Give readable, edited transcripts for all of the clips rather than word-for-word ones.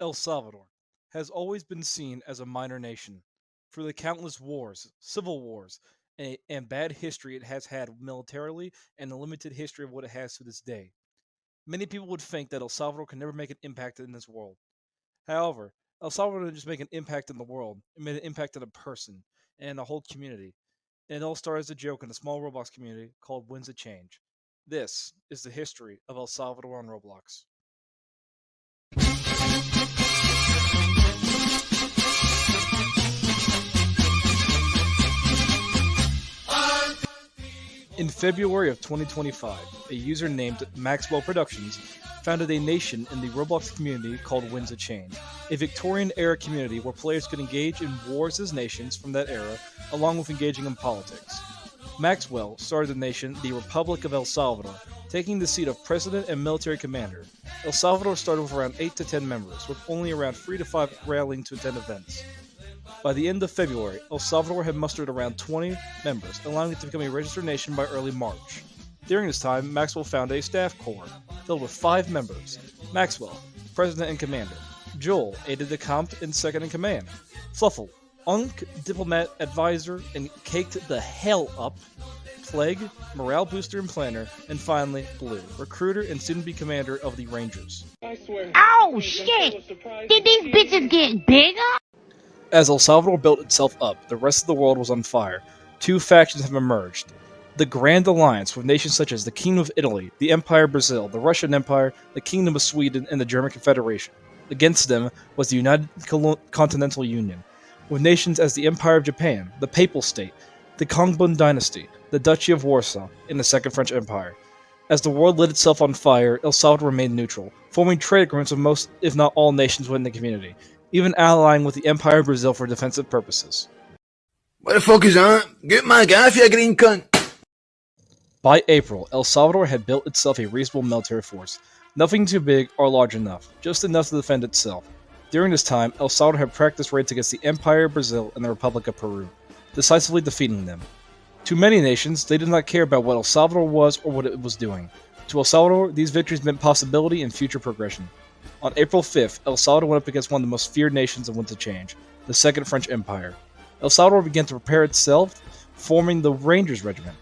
El Salvador has always been seen as a minor nation. For the countless wars, civil wars, and bad history it has had militarily, and the limited history of what it has to this day. Many people would think that El Salvador can never make an impact in this world. However, El Salvador didn't just make an impact in the world, it made an impact in a person and a whole community. And it all started as a joke in a small Roblox community called Winds of Change. This is the history of El Salvador on Roblox. In February of 2025, a user named Maxwell Productions founded a nation in the Roblox community called Winds of Change, a Victorian-era community where players could engage in wars as nations from that era, along with engaging in politics. Maxwell started the nation the Republic of El Salvador, taking the seat of president and military commander. El Salvador started with around 8 to 10 members, with only around 3 to 5 rallying to attend events. By the end of February, El Salvador had mustered around 20 members, allowing it to become a registered nation by early March. During this time, Maxwell founded a staff corps, filled with 5 members. Maxwell, president and commander. Joel, aide-de-camp and second-in-command. Fluffle, diplomat advisor and caked the hell up. Plague, morale booster and planner. And finally, Blue, recruiter and soon-to-be commander of the Rangers. Oh shit! Did these bitches get bigger? As El Salvador built itself up, the rest of the world was on fire. 2 factions have emerged. The Grand Alliance with nations such as the Kingdom of Italy, the Empire of Brazil, the Russian Empire, the Kingdom of Sweden, and the German Confederation. Against them was the United Continental Union, with nations as the Empire of Japan, the Papal State, the Kongbun Dynasty, the Duchy of Warsaw, and the Second French Empire. As the world lit itself on fire, El Salvador remained neutral, forming trade agreements with most, if not all, nations within the community, even allying with the Empire of Brazil for defensive purposes. What the fuck is that? Get my guy off, you green cunt! By April, El Salvador had built itself a reasonable military force. Nothing too big or large enough, just enough to defend itself. During this time, El Salvador had practiced raids against the Empire of Brazil and the Republic of Peru, decisively defeating them. To many nations, they did not care about what El Salvador was or what it was doing. To El Salvador, these victories meant possibility and future progression. On April 5th, El Salvador went up against one of the most feared nations of Winds of Change, the Second French Empire. El Salvador began to prepare itself, forming the Rangers Regiment,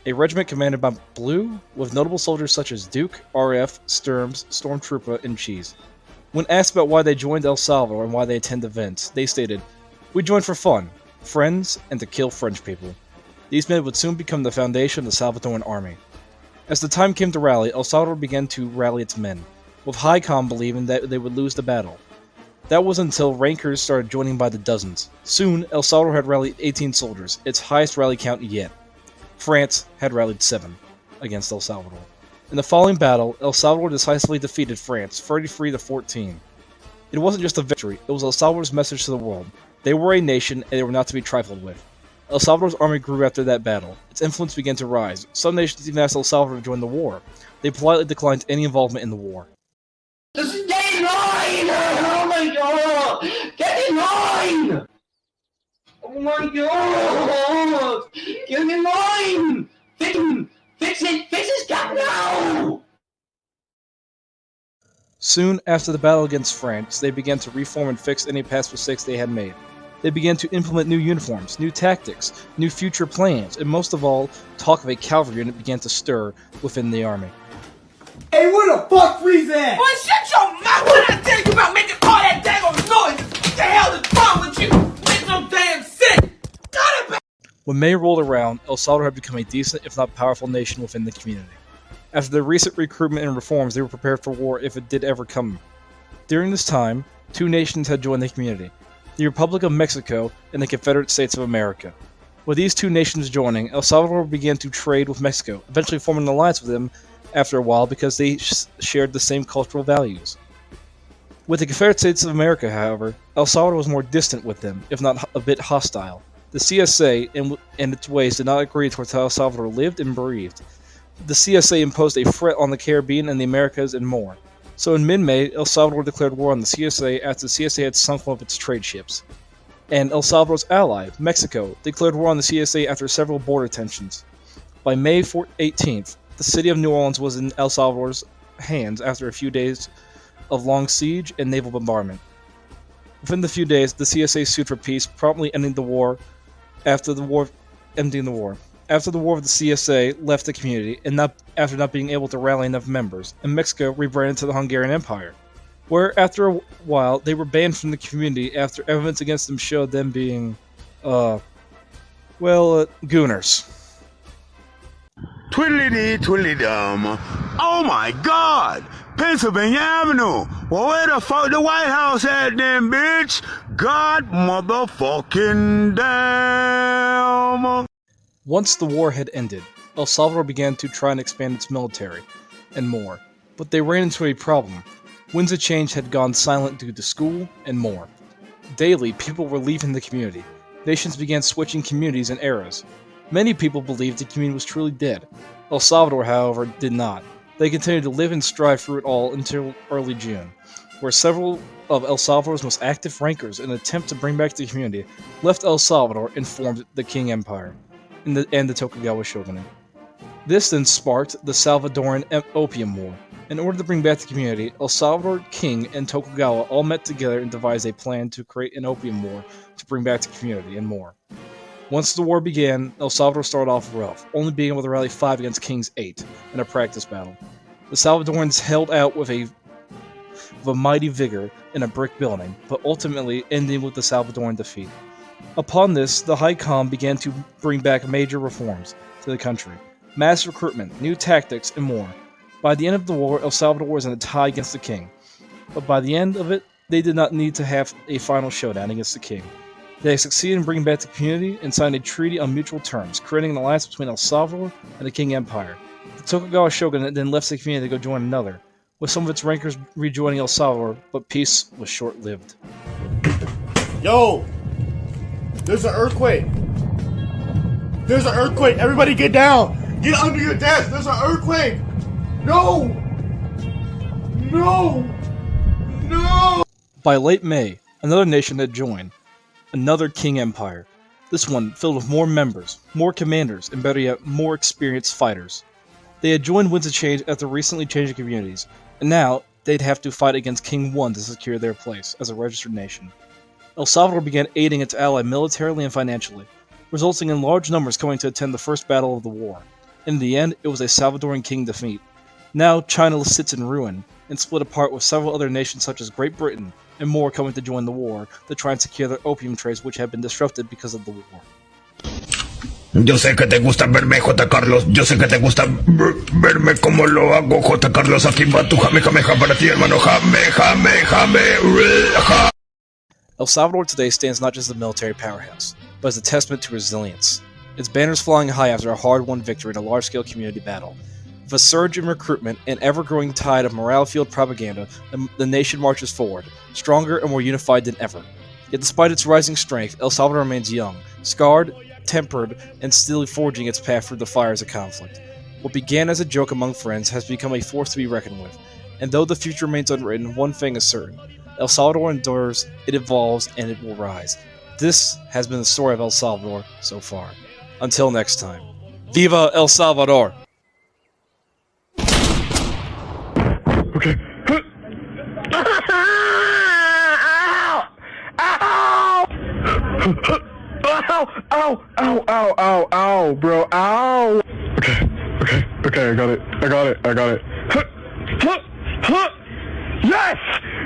a regiment commanded by Blue, with notable soldiers such as Duke, RF, Sturms, Stormtrooper, and Cheese. When asked about why they joined El Salvador and why they attend events, they stated, "We joined for fun, friends, and to kill French people." These men would soon become the foundation of the Salvadoran army. As the time came to rally, El Salvador began to rally its men, with HICOM believing that they would lose the battle. That was until rankers started joining by the dozens. Soon, El Salvador had rallied 18 soldiers, its highest rally count yet. France had rallied 7 against El Salvador. In the following battle, El Salvador decisively defeated France, 33 to 14. It wasn't just a victory, it was El Salvador's message to the world. They were a nation, and they were not to be trifled with. El Salvador's army grew after that battle. Its influence began to rise. Some nations even asked El Salvador to join the war. They politely declined any involvement in the war. This is get in line! Oh my god! Get in line! Oh my god! Get in line! Fix it! Fix his gun now! Soon after the battle against France, they began to reform and fix any past mistakes they had made. They began to implement new uniforms, new tactics, new future plans, and most of all, talk of a cavalry unit began to stir within the army. Hey, where the fuck Freeze at? Boy, shut your mouth when I tell you about making all that daggone noise! What the hell is wrong with you? Make no damn sense! Got it back! When May rolled around, El Salvador had become a decent, if not powerful, nation within the community. After the recent recruitment and reforms, they were prepared for war if it did ever come. During this time, 2 nations had joined the community, the Republic of Mexico and the Confederate States of America. With these 2 nations joining, El Salvador began to trade with Mexico, eventually forming an alliance with them after a while because they shared the same cultural values. With the Confederate States of America, however, El Salvador was more distant with them, if not a bit hostile. The CSA, in its ways, did not agree towards how El Salvador lived and breathed. The CSA imposed a threat on the Caribbean and the Americas and more. So in mid-May, El Salvador declared war on the CSA after the CSA had sunk one of its trade ships. And El Salvador's ally, Mexico, declared war on the CSA after several border tensions. By May 18th, the city of New Orleans was in El Salvador's hands after a few days of long siege and naval bombardment. Within the few days, the CSA sued for peace, promptly ending the war. After the war, the war, the CSA left the community, and after not being able to rally enough members, and Mexico rebranded to the Hungarian Empire, where after a while they were banned from the community after evidence against them showed them being, gooners. Twiddly-dee, twiddly-dum. Oh my God! Pennsylvania Avenue! Well, where the fuck the White House at then, bitch? God motherfucking damn! Once the war had ended, El Salvador began to try and expand its military, and more. But they ran into a problem. Winds of Change had gone silent due to school, and more. Daily, people were leaving the community. Nations began switching communities and eras. Many people believed the community was truly dead. El Salvador, however, did not. They continued to live and strive through it all until early June, where several of El Salvador's most active rankers, in an attempt to bring back the community, left El Salvador and formed the King Empire and the Tokugawa Shogunate. This then sparked the Salvadoran Opium War. In order to bring back the community, El Salvador King and Tokugawa all met together and devised a plan to create an Opium War to bring back the community, and more. Once the war began, El Salvador started off rough, only being able to rally 5 against King's 8 in a practice battle. The Salvadorans held out with a mighty vigor in a brick building, but ultimately ending with the Salvadoran defeat. Upon this, the High Comm began to bring back major reforms to the country. Mass recruitment, new tactics, and more. By the end of the war, El Salvador was in a tie against the king. But by the end of it, they did not need to have a final showdown against the king. They succeeded in bringing back the community and signed a treaty on mutual terms, creating an alliance between El Salvador and the King Empire. The Tokugawa Shogunate then left the community to go join another, with some of its rankers rejoining El Salvador, but peace was short-lived. Yo! There's an earthquake! There's an earthquake! Everybody get down! Get under your desk! There's an earthquake! No! No! No! By late May, another nation had joined. Another King Empire. This one filled with more members, more commanders, and better yet, more experienced fighters. They had joined Winds of Change after recently changing communities, and now they'd have to fight against King 1 to secure their place as a registered nation. El Salvador began aiding its ally militarily and financially, resulting in large numbers coming to attend the first battle of the war. In the end, it was a Salvadoran king defeat. Now China sits in ruin, and split apart with several other nations such as Great Britain, and more coming to join the war to try and secure their opium trades which had been disrupted because of the war. Yo sé que te gusta verme, J. Carlos. Yo sé que te gusta verme como lo hago, J. Carlos. Aquí va tu jame para ti, hermano. Jame. El Salvador today stands not just as a military powerhouse, but as a testament to resilience. Its banners flying high after a hard-won victory in a large-scale community battle. With a surge in recruitment and ever-growing tide of morale-fueled propaganda, the nation marches forward, stronger and more unified than ever. Yet despite its rising strength, El Salvador remains young, scarred, tempered, and still forging its path through the fires of conflict. What began as a joke among friends has become a force to be reckoned with, and though the future remains unwritten, one thing is certain. El Salvador endures, it evolves, and it will rise. This has been the story of El Salvador so far. Until next time, Viva El Salvador! Okay. Ow, bro, ow! Okay, I got it. Yes!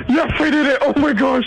Yes, I did it! Oh my gosh!